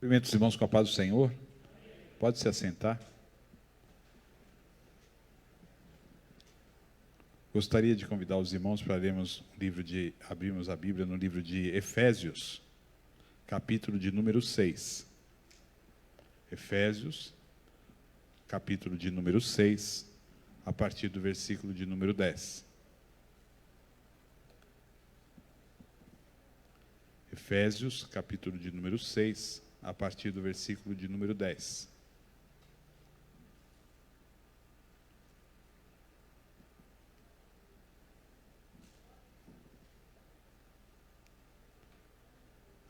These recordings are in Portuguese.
Cumprimento os irmãos com a paz do Senhor. Pode se assentar. Gostaria de convidar os irmãos para abrirmos a Bíblia no livro de Efésios, capítulo de número 6. Efésios, capítulo de número 6, a partir do versículo de número 10. Efésios, capítulo de número 6, a partir do versículo de número 10.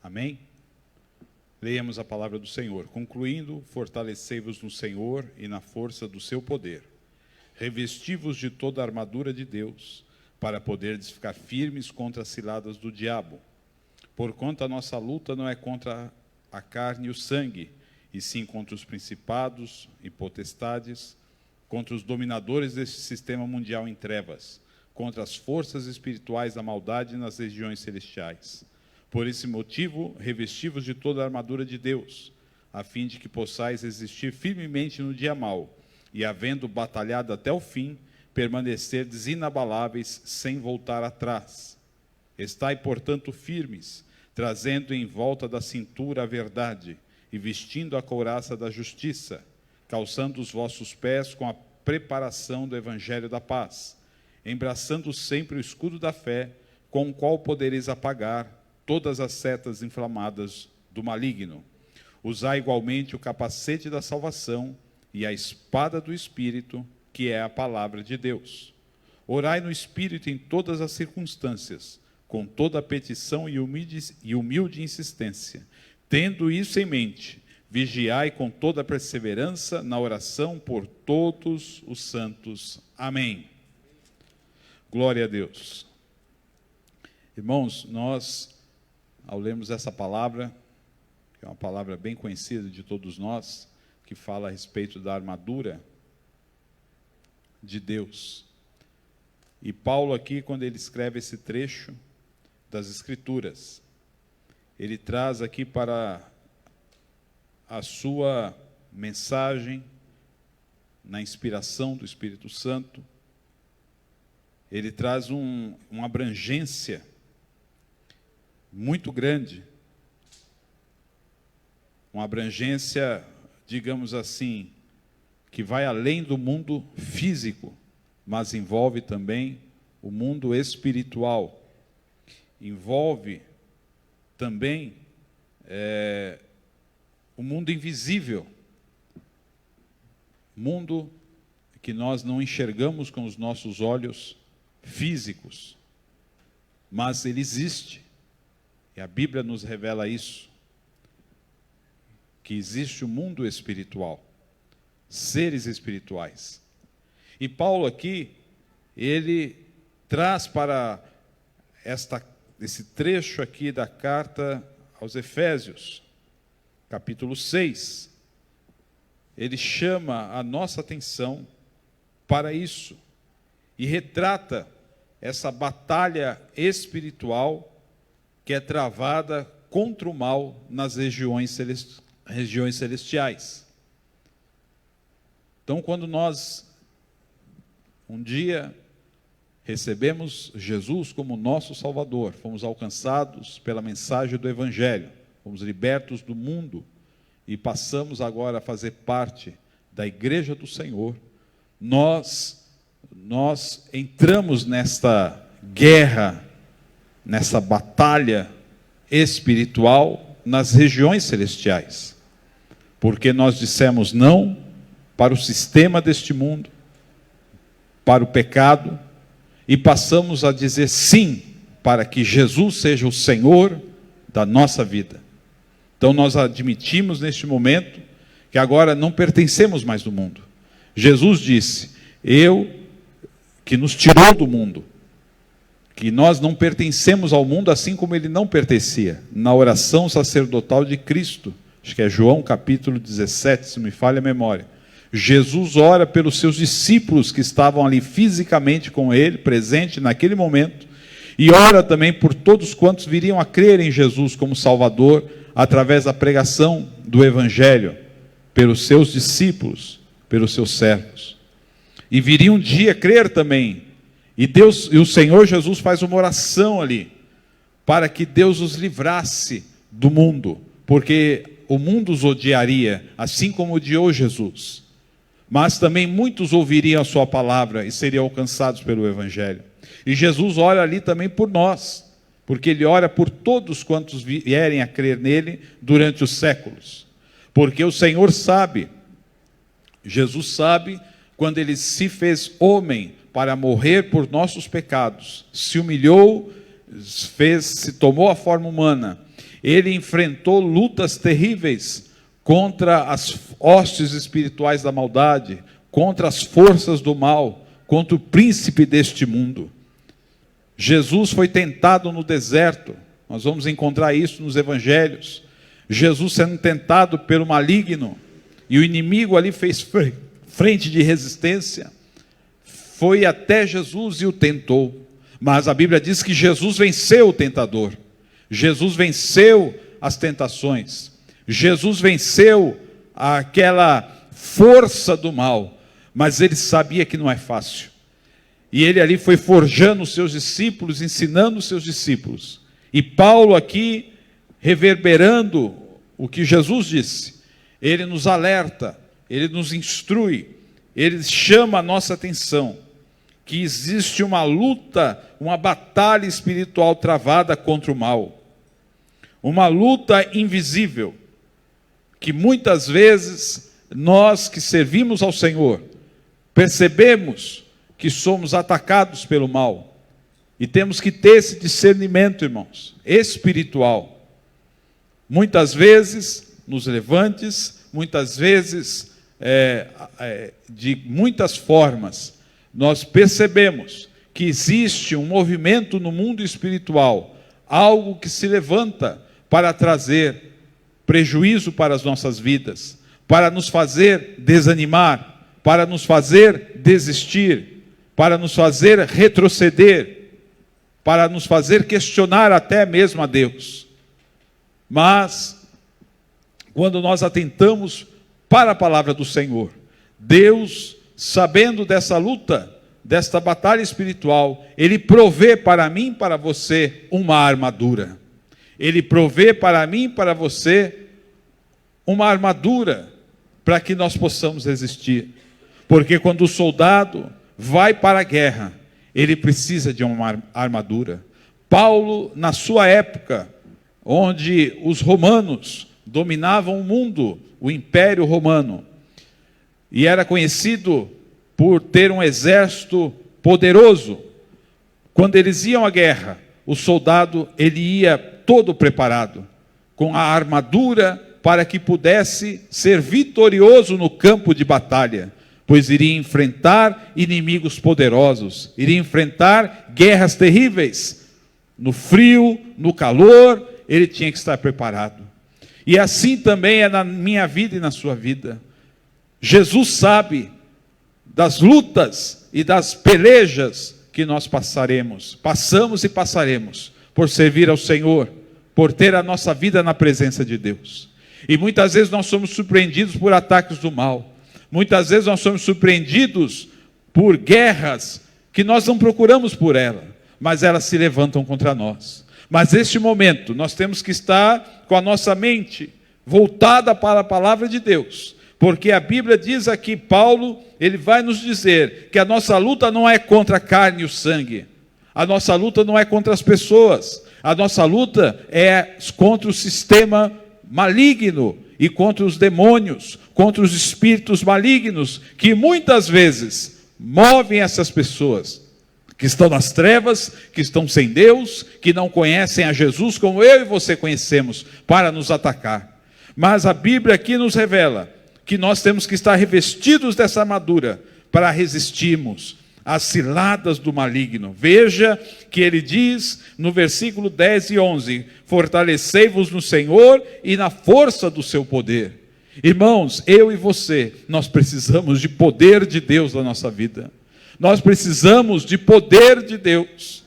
Amém? Leamos a palavra do Senhor. Concluindo, fortalecei-vos no Senhor e na força do seu poder. Revesti-vos de toda a armadura de Deus, para poderdes ficar firmes contra as ciladas do diabo. Porquanto a nossa luta não é contra a carne e o sangue, e sim contra os principados e potestades, contra os dominadores deste sistema mundial em trevas, contra as forças espirituais da maldade nas regiões celestiais. Por esse motivo, revesti-vos de toda a armadura de Deus, a fim de que possais resistir firmemente no dia mau, e havendo batalhado até o fim, permanecerdes inabaláveis sem voltar atrás. Estai, portanto, firmes, trazendo em volta da cintura a verdade, e vestindo a couraça da justiça, calçando os vossos pés com a preparação do evangelho da paz, embraçando sempre o escudo da fé, com o qual podereis apagar todas as setas inflamadas do maligno. Usai igualmente o capacete da salvação e a espada do Espírito, que é a palavra de Deus. Orai no Espírito em todas as circunstâncias, com toda a petição e humilde insistência. Tendo isso em mente, vigiai com toda a perseverança na oração por todos os santos. Amém. Glória a Deus. Irmãos, nós, ao lermos essa palavra, que é uma palavra bem conhecida de todos nós, que fala a respeito da armadura de Deus. E Paulo aqui, quando ele escreve esse trecho das Escrituras, ele traz aqui para a sua mensagem, na inspiração do Espírito Santo, ele traz uma abrangência muito grande, uma abrangência, digamos assim, que vai além do mundo físico, mas envolve também o mundo espiritual. Envolve também o mundo invisível, mundo que nós não enxergamos com os nossos olhos físicos, mas ele existe, e a Bíblia nos revela isso, que existe o mundo espiritual, seres espirituais. E Paulo aqui, ele traz para esse trecho aqui da carta aos Efésios, capítulo 6, ele chama a nossa atenção para isso e retrata essa batalha espiritual que é travada contra o mal nas regiões celestiais. Então, quando nós um dia recebemos Jesus como nosso Salvador, fomos alcançados pela mensagem do Evangelho, fomos libertos do mundo e passamos agora a fazer parte da Igreja do Senhor, nós entramos nesta guerra, nessa batalha espiritual nas regiões celestiais, porque nós dissemos não para o sistema deste mundo, para o pecado, e passamos a dizer sim para que Jesus seja o Senhor da nossa vida. Então nós admitimos neste momento que agora não pertencemos mais do mundo. Jesus disse, que nos tirou do mundo, que nós não pertencemos ao mundo assim como ele não pertencia. Na oração sacerdotal de Cristo, acho que é João capítulo 17, se me falha a memória, Jesus ora pelos seus discípulos que estavam ali fisicamente com ele, presente naquele momento, e ora também por todos quantos viriam a crer em Jesus como Salvador através da pregação do Evangelho, pelos seus discípulos, pelos seus servos. E viria um dia crer também. E o Senhor Jesus faz uma oração ali, para que Deus os livrasse do mundo, porque o mundo os odiaria, assim como odiou Jesus. Mas também muitos ouviriam a sua palavra e seriam alcançados pelo Evangelho. E Jesus ora ali também por nós, porque Ele ora por todos quantos vierem a crer nele durante os séculos. Porque o Senhor sabe, Jesus sabe, quando Ele se fez homem para morrer por nossos pecados, se humilhou, se tomou a forma humana, Ele enfrentou lutas terríveis contra as hostes espirituais da maldade, contra as forças do mal, contra o príncipe deste mundo. Jesus foi tentado no deserto, nós vamos encontrar isso nos evangelhos. Jesus sendo tentado pelo maligno, e o inimigo ali fez frente de resistência, foi até Jesus e o tentou. Mas a Bíblia diz que Jesus venceu o tentador, Jesus venceu as tentações, Jesus venceu aquela força do mal, mas Ele sabia que não é fácil. E Ele ali foi forjando os seus discípulos, ensinando os seus discípulos. E Paulo aqui, reverberando o que Jesus disse, ele nos alerta, ele nos instrui, ele chama a nossa atenção, que existe uma luta, uma batalha espiritual travada contra o mal. Uma luta invisível, que muitas vezes nós que servimos ao Senhor, percebemos que somos atacados pelo mal, e temos que ter esse discernimento, irmãos, espiritual. Muitas vezes nos levantes, muitas vezes de muitas formas, nós percebemos que existe um movimento no mundo espiritual, algo que se levanta para trazer prejuízo para as nossas vidas, para nos fazer desanimar, para nos fazer desistir, para nos fazer retroceder, para nos fazer questionar até mesmo a Deus. Mas, quando nós atentamos para a palavra do Senhor, Deus, sabendo dessa luta, desta batalha espiritual, Ele provê para mim e para você uma armadura. Ele provê para mim e para você uma armadura, para que nós possamos resistir. Porque quando o soldado vai para a guerra, ele precisa de uma armadura. Paulo, na sua época, onde os romanos dominavam o mundo, o Império Romano, e era conhecido por ter um exército poderoso, quando eles iam à guerra, o soldado ele ia todo preparado, com a armadura para que pudesse ser vitorioso no campo de batalha, pois iria enfrentar inimigos poderosos, iria enfrentar guerras terríveis. No frio, no calor, ele tinha que estar preparado. E assim também é na minha vida e na sua vida. Jesus sabe das lutas e das pelejas que nós passamos e passaremos, por servir ao Senhor, por ter a nossa vida na presença de Deus. E muitas vezes nós somos surpreendidos por ataques do mal. Muitas vezes nós somos surpreendidos por guerras que nós não procuramos por ela, mas elas se levantam contra nós. Mas neste momento nós temos que estar com a nossa mente voltada para a palavra de Deus, porque a Bíblia diz aqui, Paulo, ele vai nos dizer que a nossa luta não é contra a carne e o sangue, a nossa luta não é contra as pessoas, a nossa luta é contra o sistema maligno, e contra os demônios, contra os espíritos malignos, que muitas vezes movem essas pessoas, que estão nas trevas, que estão sem Deus, que não conhecem a Jesus como eu e você conhecemos, para nos atacar. Mas a Bíblia aqui nos revela que nós temos que estar revestidos dessa armadura, para resistirmos às ciladas do maligno. Veja que ele diz no versículo 10 e 11, fortalecei-vos no Senhor e na força do seu poder. Irmãos, eu e você, nós precisamos de poder de Deus na nossa vida. Nós precisamos de poder de Deus.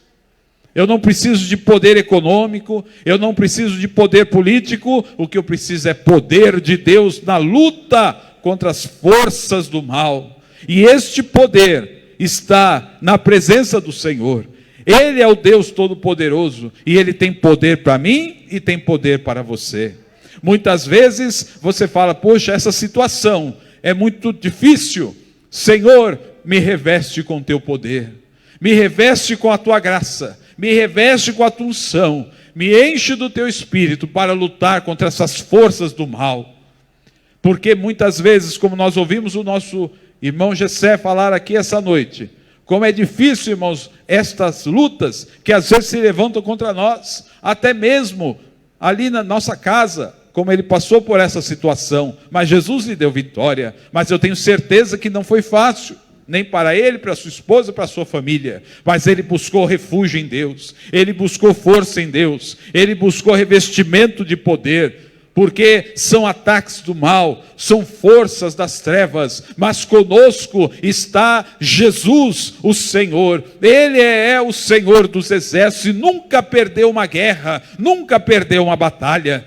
Eu não preciso de poder econômico, eu não preciso de poder político, o que eu preciso é poder de Deus na luta contra as forças do mal. E este poder está na presença do Senhor. Ele é o Deus Todo-Poderoso e Ele tem poder para mim e tem poder para você. Muitas vezes você fala, poxa, essa situação é muito difícil. Senhor, me reveste com teu poder, me reveste com a tua graça, me reveste com a tua unção, me enche do teu espírito para lutar contra essas forças do mal. Porque muitas vezes, como nós ouvimos o nosso irmão Gessé falar aqui essa noite, como é difícil, irmãos, estas lutas que às vezes se levantam contra nós, até mesmo ali na nossa casa, como ele passou por essa situação, mas Jesus lhe deu vitória. Mas eu tenho certeza que não foi fácil, nem para ele, para sua esposa, para sua família, mas ele buscou refúgio em Deus, ele buscou força em Deus, ele buscou revestimento de poder, porque são ataques do mal, são forças das trevas, mas conosco está Jesus, o Senhor. Ele é o Senhor dos exércitos e nunca perdeu uma guerra, nunca perdeu uma batalha.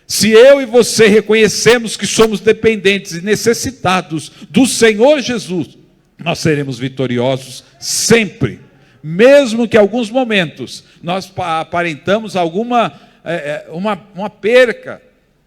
Se eu e você reconhecemos que somos dependentes e necessitados do Senhor Jesus, nós seremos vitoriosos sempre, mesmo que em alguns momentos nós aparentamos uma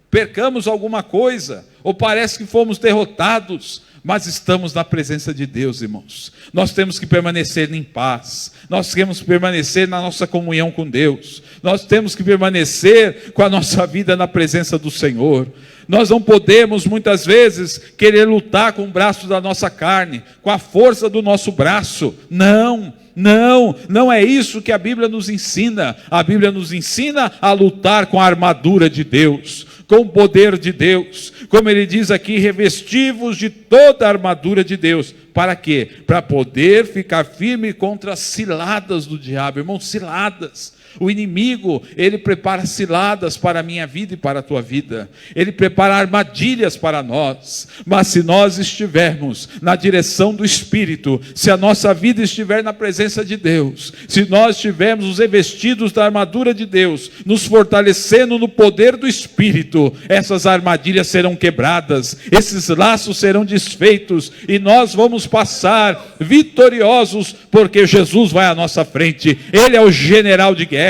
percamos alguma coisa, ou parece que fomos derrotados, mas estamos na presença de Deus, irmãos. Nós temos que permanecer em paz, nós temos que permanecer na nossa comunhão com Deus, nós temos que permanecer com a nossa vida na presença do Senhor. Nós não podemos muitas vezes querer lutar com o braço da nossa carne, com a força do nosso braço. Não é isso que a Bíblia nos ensina. A Bíblia nos ensina a lutar com a armadura de Deus, com o poder de Deus, como ele diz aqui, revestivos de toda a armadura de Deus. Para quê? Para poder ficar firme contra as ciladas do diabo. Irmãos, ciladas. O inimigo, ele prepara ciladas para a minha vida e para a tua vida. Ele prepara armadilhas para nós. Mas se nós estivermos na direção do Espírito, se a nossa vida estiver na presença de Deus, se nós estivermos os revestidos da armadura de Deus, nos fortalecendo no poder do Espírito, essas armadilhas serão quebradas, esses laços serão desfeitos e nós vamos passar vitoriosos, porque Jesus vai à nossa frente. Ele é o general de guerra.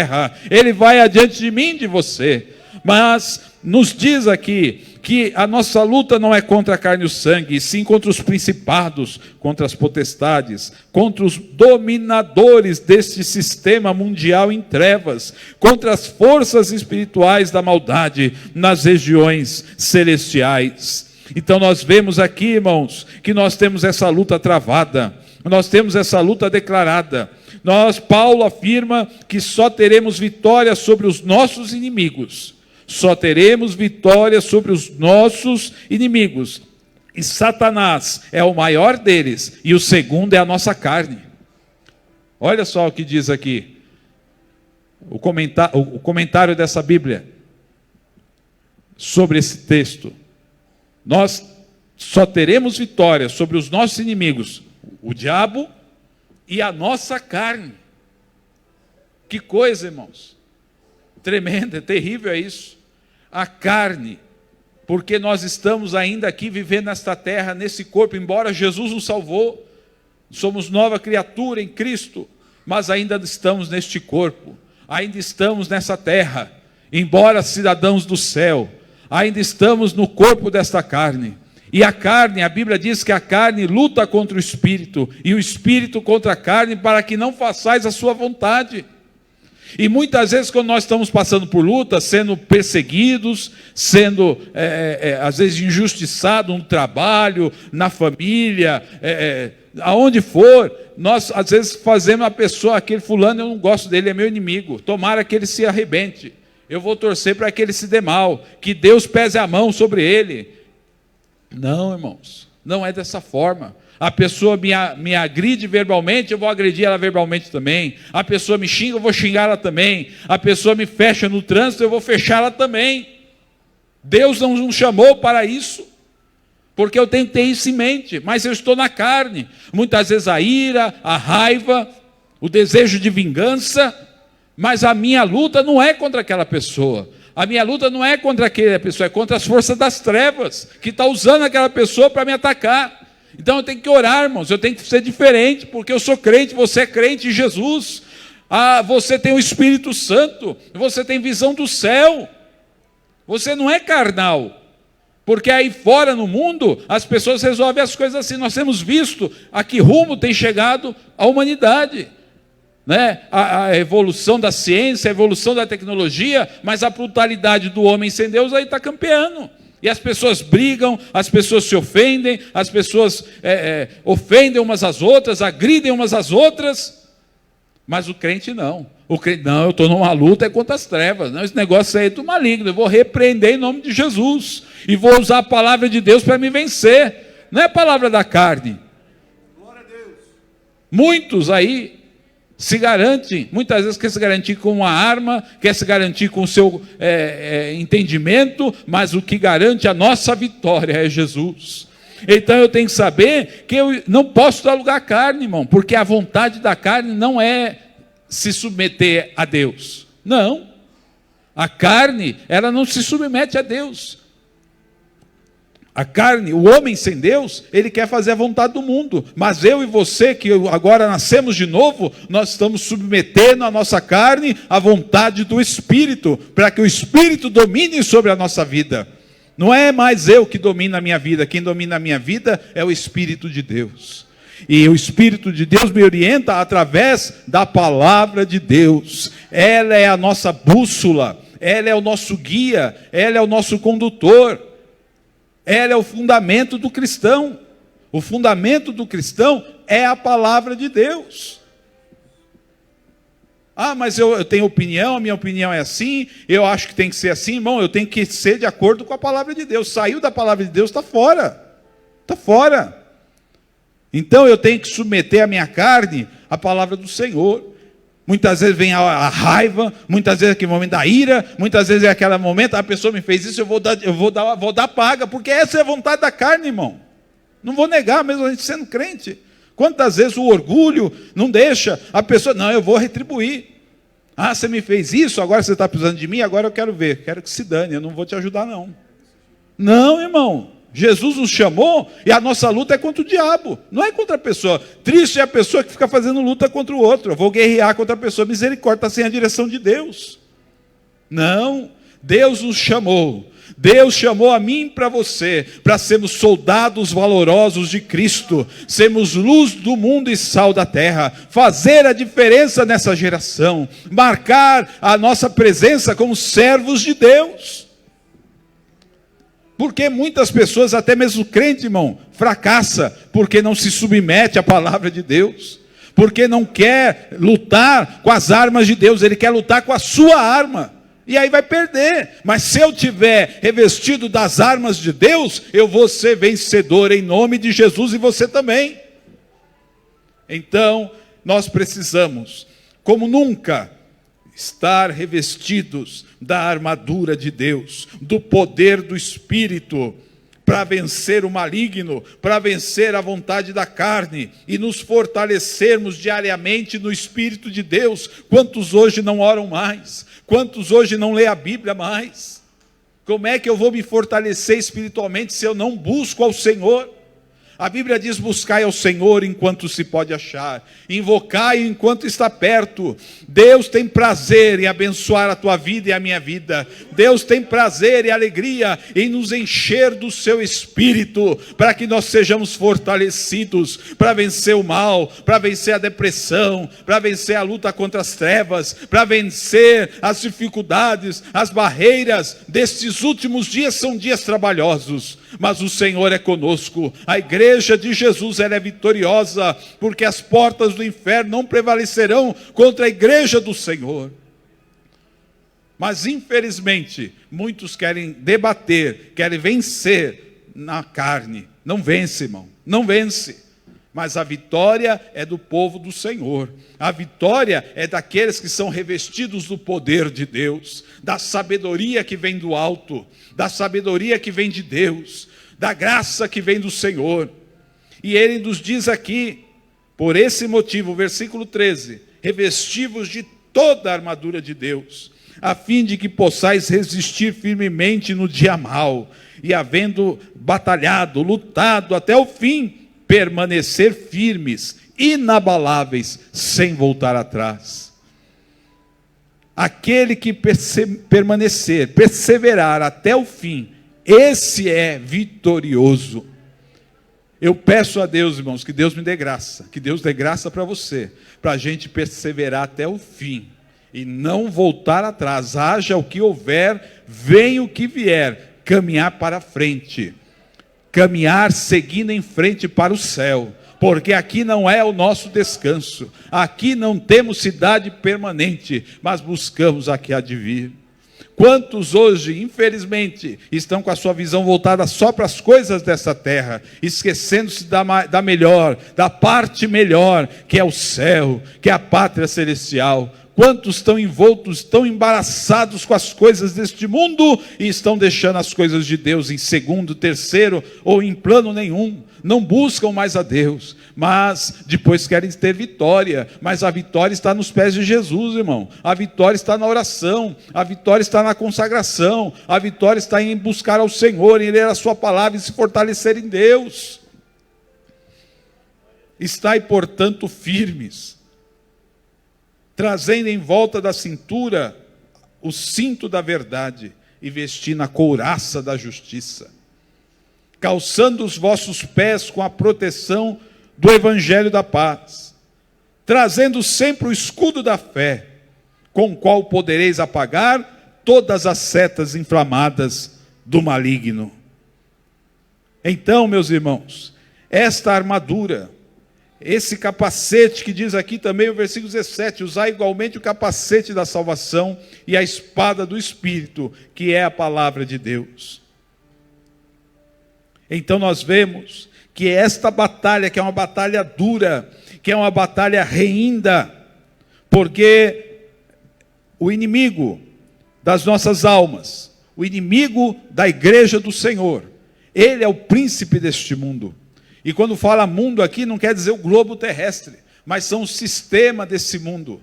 Ele vai adiante de mim e de você. Mas nos diz aqui que a nossa luta não é contra a carne e o sangue, e sim contra os principados, contra as potestades, contra os dominadores deste sistema mundial em trevas, contra as forças espirituais da maldade nas regiões celestiais. Então nós vemos aqui, irmãos, que nós temos essa luta travada, nós temos essa luta declarada. Paulo afirma que só teremos vitória sobre os nossos inimigos. Só teremos vitória sobre os nossos inimigos. E Satanás é o maior deles, e o segundo é a nossa carne. Olha só o que diz aqui, o comentário dessa Bíblia sobre esse texto. Nós só teremos vitória sobre os nossos inimigos, o diabo e a nossa carne. Que coisa, irmãos, tremenda, terrível é isso. A carne, porque nós estamos ainda aqui vivendo nesta terra, nesse corpo, embora Jesus nos salvou, somos nova criatura em Cristo, mas ainda estamos neste corpo, ainda estamos nessa terra, embora cidadãos do céu, ainda estamos no corpo desta carne. E a carne, a Bíblia diz que a carne luta contra o Espírito, e o Espírito contra a carne, para que não façais a sua vontade. E muitas vezes quando nós estamos passando por luta, sendo perseguidos, sendo às vezes injustiçados no trabalho, na família, aonde for, nós às vezes fazemos a pessoa, aquele fulano eu não gosto dele, é meu inimigo, tomara que ele se arrebente, eu vou torcer para que ele se dê mal, que Deus pese a mão sobre ele. Não, irmãos, não é dessa forma. A pessoa me agride verbalmente, eu vou agredir ela verbalmente também. A pessoa me xinga, eu vou xingar ela também. A pessoa me fecha no trânsito, eu vou fechar ela também. Deus não nos chamou para isso, porque eu tenho que ter isso em mente, mas eu estou na carne. Muitas vezes a ira, a raiva, o desejo de vingança, Mas a minha luta não é contra aquela pessoa. A minha luta não é contra aquela pessoa, é contra as forças das trevas, que está usando aquela pessoa para me atacar. Então eu tenho que orar, irmãos, eu tenho que ser diferente, porque eu sou crente, você é crente em Jesus. Você tem o Espírito Santo, você tem visão do céu. Você não é carnal. Porque aí fora no mundo, as pessoas resolvem as coisas assim. Nós temos visto a que rumo tem chegado a humanidade. Né? A evolução da ciência, a evolução da tecnologia, mas a brutalidade do homem sem Deus aí está campeando. E as pessoas brigam, as pessoas se ofendem, as pessoas ofendem umas às outras, agridem umas às outras, mas o crente não. O crente, não, eu estou numa luta é contra as trevas, não, esse negócio aí é do maligno, eu vou repreender em nome de Jesus, e vou usar a palavra de Deus para me vencer, não é a palavra da carne. Glória a Deus. Muitos aí se garantem, muitas vezes quer se garantir com uma arma, quer se garantir com o seu entendimento, mas o que garante a nossa vitória é Jesus. Então eu tenho que saber que eu não posso dar lugar à carne, irmão, porque a vontade da carne não é se submeter a Deus. Não. A carne, ela não se submete a Deus. A carne, o homem sem Deus, ele quer fazer a vontade do mundo. Mas eu e você, que agora nascemos de novo, nós estamos submetendo a nossa carne à vontade do Espírito, para que o Espírito domine sobre a nossa vida. Não é mais eu que domino a minha vida, quem domina a minha vida é o Espírito de Deus. E o Espírito de Deus me orienta através da palavra de Deus. Ela é a nossa bússola, ela é o nosso guia, ela é o nosso condutor. Ela é o fundamento do cristão. O fundamento do cristão é a palavra de Deus. Mas eu tenho opinião, a minha opinião é assim, eu acho que tem que ser assim, irmão, eu tenho que ser de acordo com a palavra de Deus. Saiu da palavra de Deus, está fora. Está fora. Então eu tenho que submeter a minha carne à palavra do Senhor. Muitas vezes vem a raiva, muitas vezes é aquele momento da ira, muitas vezes é aquele momento, a pessoa me fez isso, eu vou dar paga, porque essa é a vontade da carne, irmão. Não vou negar, mesmo a gente sendo crente. Quantas vezes o orgulho não deixa a pessoa, não, eu vou retribuir. Você me fez isso, agora você está precisando de mim, agora eu quero ver, quero que se dane, eu não vou te ajudar não. Não, irmão. Jesus nos chamou e a nossa luta é contra o diabo, não é contra a pessoa. Triste é a pessoa que fica fazendo luta contra o outro. Eu vou guerrear contra a pessoa, misericórdia, está sem a direção de Deus. Não, Deus nos chamou. Deus chamou a mim para você, para sermos soldados valorosos de Cristo, sermos luz do mundo e sal da terra, fazer a diferença nessa geração, marcar a nossa presença como servos de Deus. Porque muitas pessoas, até mesmo crente, irmão, fracassa porque não se submete à palavra de Deus, porque não quer lutar com as armas de Deus, ele quer lutar com a sua arma, e aí vai perder. Mas se eu tiver revestido das armas de Deus, eu vou ser vencedor em nome de Jesus, e você também. Então, nós precisamos, como nunca, estar revestidos da armadura de Deus, do poder do Espírito, para vencer o maligno, para vencer a vontade da carne, e nos fortalecermos diariamente no Espírito de Deus. Quantos hoje não oram mais? Quantos hoje não lê a Bíblia mais? Como é que eu vou me fortalecer espiritualmente se eu não busco ao Senhor? A Bíblia diz: buscai ao Senhor enquanto se pode achar, invocai enquanto está perto. Deus tem prazer em abençoar a tua vida e a minha vida. Deus tem prazer e alegria em nos encher do seu Espírito, para que nós sejamos fortalecidos, para vencer o mal, para vencer a depressão, para vencer a luta contra as trevas, para vencer as dificuldades, as barreiras destes últimos dias. São dias trabalhosos, mas o Senhor é conosco. A igreja de Jesus, ela é vitoriosa, porque as portas do inferno não prevalecerão contra a igreja do Senhor. Mas infelizmente muitos querem debater, querem vencer na carne. Não vence, irmão, não vence. Mas a vitória é do povo do Senhor. A vitória é daqueles que são revestidos do poder de Deus, da sabedoria que vem do alto, da sabedoria que vem de Deus, da graça que vem do Senhor. E ele nos diz aqui, por esse motivo, versículo 13: revestivos de toda a armadura de Deus, a fim de que possais resistir firmemente no dia mau, e havendo batalhado, lutado até o fim, permanecer firmes, inabaláveis, sem voltar atrás. Aquele que perseverar até o fim, esse é vitorioso. Eu peço a Deus, irmãos, que Deus me dê graça, que Deus dê graça para você, para a gente perseverar até o fim, e não voltar atrás, haja o que houver, venha o que vier, caminhar para frente, caminhar seguindo em frente para o céu, porque aqui não é o nosso descanso, aqui não temos cidade permanente, mas buscamos a que há de vir. Quantos hoje, infelizmente, estão com a sua visão voltada só para as coisas dessa terra, esquecendo-se da melhor, da parte melhor, que é o céu, que é a pátria celestial. Quantos estão envoltos, estão embaraçados com as coisas deste mundo e estão deixando as coisas de Deus em segundo, terceiro ou em plano nenhum. Não buscam mais a Deus, mas depois querem ter vitória. Mas a vitória está nos pés de Jesus, irmão. A vitória está na oração, a vitória está na consagração, a vitória está em buscar ao Senhor, em ler a sua palavra e se fortalecer em Deus. Estai, portanto, firmes, trazendo em volta da cintura o cinto da verdade e vestindo a couraça da justiça, calçando os vossos pés com a proteção do evangelho da paz, trazendo sempre o escudo da fé, com o qual podereis apagar todas as setas inflamadas do maligno. Então, meus irmãos, esta armadura, esse capacete que diz aqui também o versículo 17, usar igualmente o capacete da salvação e a espada do Espírito, que é a palavra de Deus. Então nós vemos que esta batalha, que é uma batalha dura, que é uma batalha reinda, porque o inimigo das nossas almas, o inimigo da igreja do Senhor, ele é o príncipe deste mundo. E quando fala mundo aqui, não quer dizer o globo terrestre, mas são o sistema desse mundo.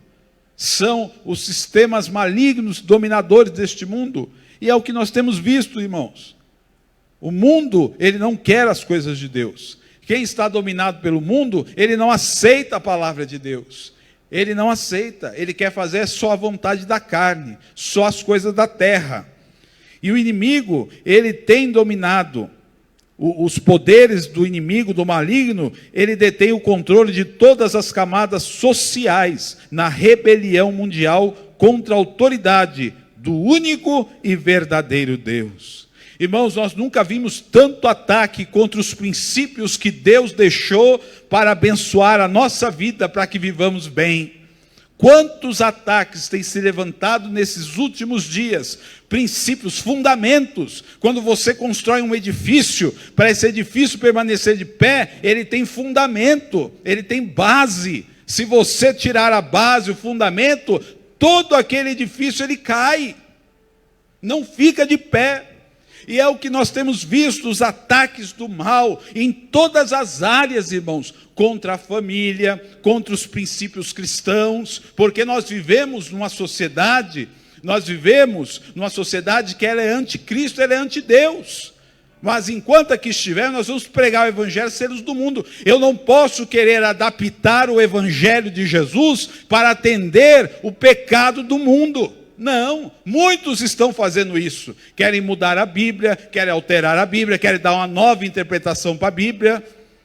São os sistemas malignos, dominadores deste mundo. E é o que nós temos visto, irmãos. O mundo, ele não quer as coisas de Deus. Quem está dominado pelo mundo, ele não aceita a palavra de Deus. Ele não aceita, ele quer fazer só a vontade da carne, só as coisas da terra. E o inimigo, ele tem dominado. Os poderes do inimigo, do maligno, ele detém o controle de todas as camadas sociais na rebelião mundial contra a autoridade do único e verdadeiro Deus. Irmãos, nós nunca vimos tanto ataque contra os princípios que Deus deixou para abençoar a nossa vida, para que vivamos bem. Quantos ataques têm se levantado nesses últimos dias? Princípios, fundamentos. Quando você constrói um edifício, para esse edifício permanecer de pé, ele tem fundamento, ele tem base. Se você tirar a base, o fundamento, todo aquele edifício ele cai, não fica de pé. E é o que nós temos visto, os ataques do mal, em todas as áreas, irmãos, contra a família, contra os princípios cristãos, porque nós vivemos numa sociedade que ela é anticristo, ela é antideus. Mas enquanto aqui estiver, nós vamos pregar o evangelho seres do mundo. Eu não posso querer adaptar o evangelho de Jesus para atender o pecado do mundo. Não, muitos estão fazendo isso. Querem mudar a Bíblia, querem alterar a Bíblia, querem dar uma nova interpretação para a Bíblia.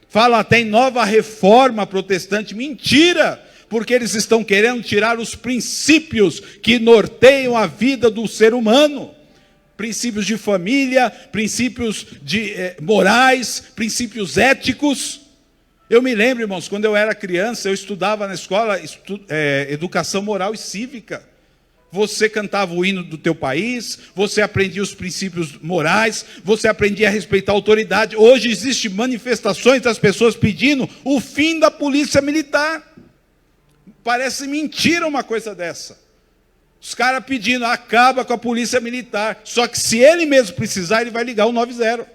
Falam até em nova reforma protestante. Mentira! Porque eles estão querendo tirar os princípios que norteiam a vida do ser humano. Princípios de família, princípios morais, princípios éticos. Eu me lembro, irmãos, quando eu era criança, eu estudava na escola educação moral e cívica. Você cantava o hino do teu país, você aprendia os princípios morais, você aprendia a respeitar a autoridade. Hoje existem manifestações das pessoas pedindo o fim da polícia militar. Parece mentira uma coisa dessa. Os caras pedindo, acaba com a polícia militar. Só que se ele mesmo precisar, ele vai ligar o 90.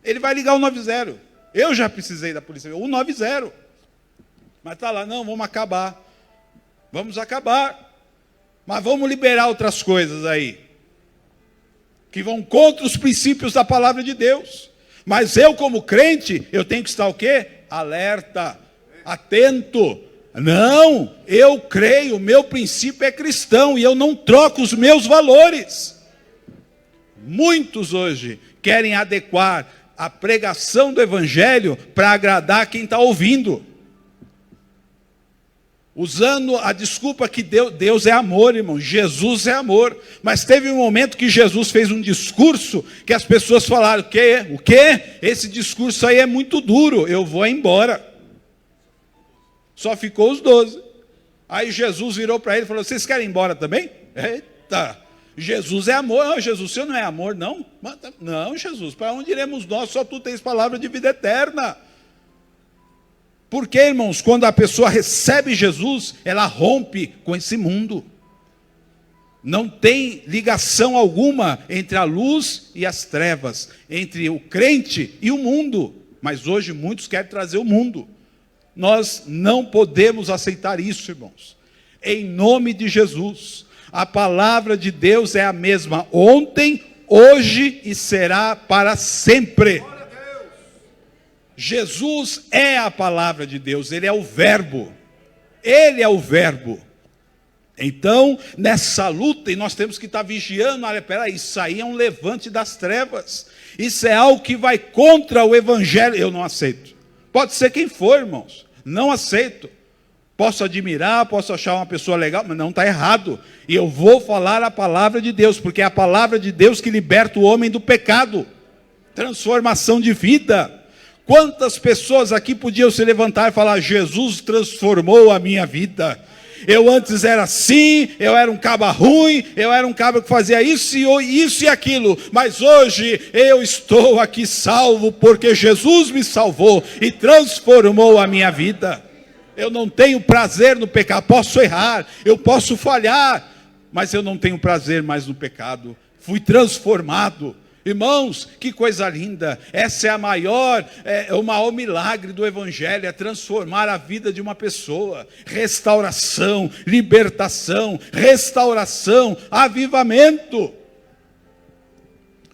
Ele vai ligar o 90. Eu já precisei da polícia militar, o 90. Mas está lá, não, vamos acabar. Vamos acabar. Mas vamos liberar outras coisas aí, que vão contra os princípios da palavra de Deus. Mas eu, como crente, eu tenho que estar o quê? Alerta, atento. Não, eu creio, o meu princípio é cristão e eu não troco os meus valores. Muitos hoje querem adequar a pregação do evangelho para agradar quem está ouvindo, usando a desculpa que Deus é amor, irmão, Jesus é amor. Mas teve um momento que Jesus fez um discurso que as pessoas falaram: o quê? Esse discurso aí é muito duro, eu vou embora. Só ficou os 12. Aí Jesus virou para ele e falou: vocês querem ir embora também? Eita, Jesus é amor. Não, Jesus, o senhor não é amor, não? Não, Jesus, para onde iremos nós? Só tu tens palavra de vida eterna. Porque, irmãos, quando a pessoa recebe Jesus, ela rompe com esse mundo. Não tem ligação alguma entre a luz e as trevas, entre o crente e o mundo. Mas hoje muitos querem trazer o mundo. Nós não podemos aceitar isso, irmãos. Em nome de Jesus, a palavra de Deus é a mesma ontem, hoje e será para sempre. Jesus é a palavra de Deus, Ele é o verbo. Ele é o verbo. Então, nessa luta, e nós temos que estar vigiando, olha, peraí, isso aí é um levante das trevas. Isso é algo que vai contra o evangelho. Eu não aceito. Pode ser quem for, irmãos. Não aceito. Posso admirar, posso achar uma pessoa legal, mas não está errado. E eu vou falar a palavra de Deus, porque é a palavra de Deus que liberta o homem do pecado. Transformação de vida. Quantas pessoas aqui podiam se levantar e falar: Jesus transformou a minha vida. Eu antes era assim, eu era um caba ruim, eu era um caba que fazia isso e aquilo, mas hoje eu estou aqui salvo, porque Jesus me salvou e transformou a minha vida. Eu não tenho prazer no pecado, posso errar, eu posso falhar, mas eu não tenho prazer mais no pecado, fui transformado. Irmãos, que coisa linda, essa é o maior milagre do evangelho, é transformar a vida de uma pessoa, restauração, libertação, restauração, avivamento.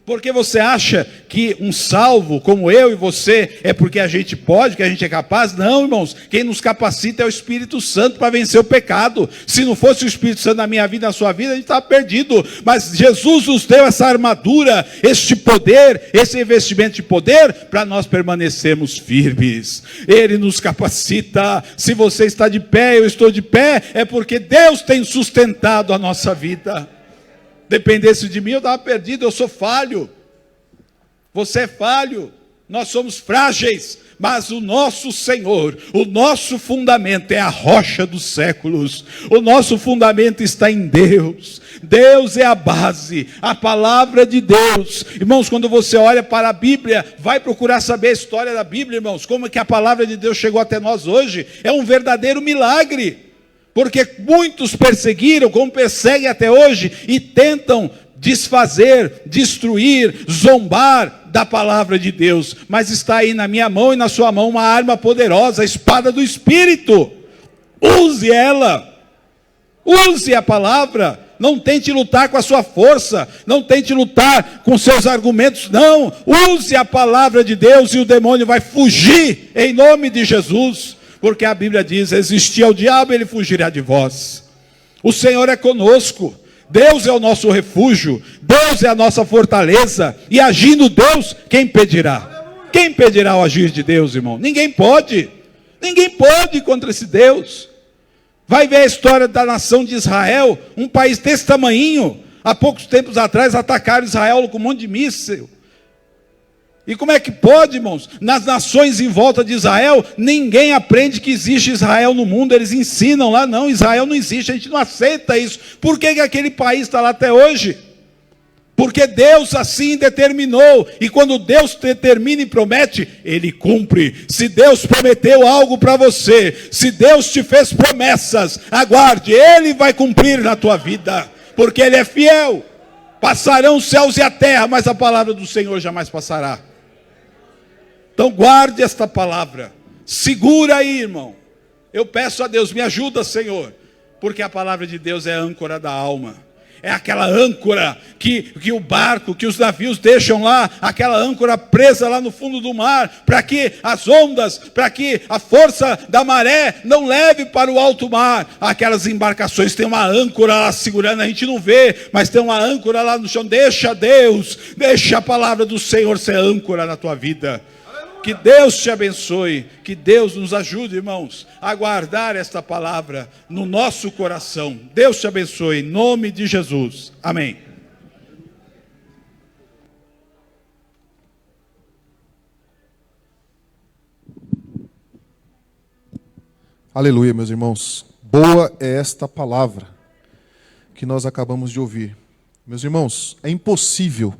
Porque você acha que um salvo como eu e você é porque a gente pode, que a gente é capaz? Não, irmãos, quem nos capacita é o Espírito Santo para vencer o pecado. Se não fosse o Espírito Santo na minha vida, na sua vida, a gente estava perdido. Mas Jesus nos deu essa armadura, este poder, esse investimento de poder, para nós permanecermos firmes. Ele nos capacita. Se você está de pé, eu estou de pé, é porque Deus tem sustentado a nossa vida. Dependesse de mim, eu estava perdido, eu sou falho. Você é falho, nós somos frágeis, mas o nosso Senhor, o nosso fundamento é a rocha dos séculos. O nosso fundamento está em Deus. Deus é a base, a palavra de Deus. Irmãos, quando você olha para a Bíblia, vai procurar saber a história da Bíblia, irmãos, como é que a palavra de Deus chegou até nós hoje. É um verdadeiro milagre. Porque muitos perseguiram, como perseguem até hoje, e tentam desfazer, destruir, zombar da palavra de Deus. Mas está aí na minha mão e na sua mão uma arma poderosa, a espada do Espírito. Use ela. Use a palavra. Não tente lutar com a sua força, não tente lutar com seus argumentos, não. Use a palavra de Deus e o demônio vai fugir em nome de Jesus. Porque a Bíblia diz: resistir ao diabo, ele fugirá de vós. O Senhor é conosco, Deus é o nosso refúgio, Deus é a nossa fortaleza, e agindo Deus, quem impedirá? Quem impedirá o agir de Deus, irmão? Ninguém pode ir contra esse Deus. Vai ver a história da nação de Israel, um país desse tamanhinho, há poucos tempos atrás atacaram Israel com um monte de míssil. E como é que pode, irmãos? Nas nações em volta de Israel, ninguém aprende que existe Israel no mundo. Eles ensinam lá, não, Israel não existe, a gente não aceita isso. Por que aquele país está lá até hoje? Porque Deus assim determinou. E quando Deus determina e promete, Ele cumpre. Se Deus prometeu algo para você, se Deus te fez promessas, aguarde, Ele vai cumprir na tua vida. Porque Ele é fiel. Passarão os céus e a terra, mas a palavra do Senhor jamais passará. Então guarde esta palavra, segura aí, irmão. Eu peço a Deus, me ajuda, Senhor, Porque a palavra de Deus é a âncora da alma. É aquela âncora que o barco, que os navios deixam lá, aquela âncora presa lá no fundo do mar, para que as ondas, para que a força da maré não leve para o alto mar. Aquelas embarcações têm uma âncora lá segurando, a gente não vê, mas tem uma âncora lá no chão. Deixa Deus, deixa a palavra do Senhor ser âncora na tua vida. Que Deus te abençoe, que Deus nos ajude, irmãos, a guardar esta palavra no nosso coração. Deus te abençoe, em nome de Jesus. Amém. Aleluia, meus irmãos. Boa é esta palavra que nós acabamos de ouvir. Meus irmãos, é impossível